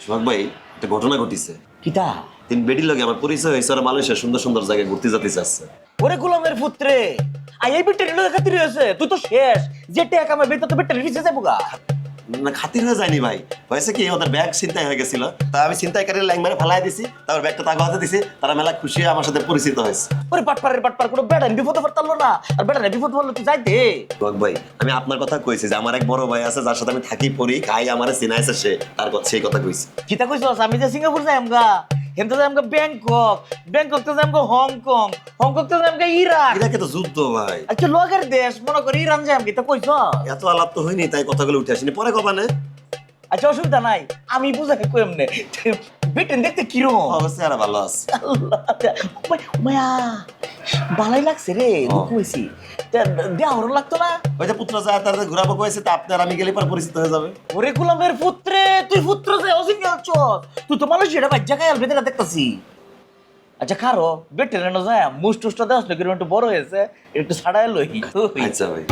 সোহাগ ভাই, একটা ঘটনা ঘটিছে। কিতা? তিন বেডির লগে আমার পরিচয় হয়েছে, ওরা মালয়েশিয়ার সুন্দর সুন্দর জায়গায় ঘুরতে যেতে চাচ্ছে। ওরে গোলামের পুত্রে, এই বেটারি লোক খাতির হয়েছে, তুই তো শেষ। যে টাকা আমার বেতন তো বেটারি পিছিয়ে যাবো গা। না, খাতির হয়ে যায়নি ভাই। হয়েছে কি, ওদের ব্যাগ ছিনতাই হয়ে গেছিল, তা আমি ছিনতাইকারীর লাইন মারে ফালাই দিছি, তারপর ব্যাগটা তাকে হাতে দিছি, তারা মেলা খুশি হয়ে আমার সাথে পরিচিত হয়েছে। ওরে পাটপার কোনো বেটারি বিপদে পড়তাম না, আর বেটারি বিপদ পড়লো তুই যাইতে। সোহাগ ভাই, আমি আপনার কথা কইছি যে আমার এক বড় ভাই আছে, যার সাথে আমি থাকি পড়ি খাই, আমার চিনাইছে সে, তার কথা সেই কথা কইছি। কিতা কইছস? আমি যে সিঙ্গাপুর যাই আমগা, হেমতে যাই আমগা ব্যাংকক, ব্যাংকক তো যাই আমগা হংকং, হংকং তো যাই আমগা ইরাক। এটাকে তো যুদ্ধ ভাই। আচ্ছা লগের দেশ মনে করি ইরান যাই আমগা, তা কইছ? এত আলাপ তো হয়নি, তাই কথাগুলো উঠে আসেনি, পরে কবানে। আচ্ছা অসুবিধা নাই, আমি বুঝাই কই এমনে। বেটেন দেখতে কিরকম? অবশ্যই আর ভালো আছে। আল্লাহ, মায়া ভালাই লাগছে রে, দুঃখ হয়েছি। দেওয়া লাগতো না? ওই যে পুত্র যায় তার ঘুরাবো কয়েছে, তা আপনার আমি গেলে পর পরিচিত হয়ে যাবে। ওরে গোলামের পুত্রে, তুই পুত্র যে অজিঙ্গা চত, তুই তো মানুষ এটা বাচ্চা খাই আলবে দেখতাছি। আচ্ছা খারো, বেটেন যায় মুস টুসটা দেওয়া একটু বড় হয়েছে, একটু ছাড়াই লই। আচ্ছা ভাই।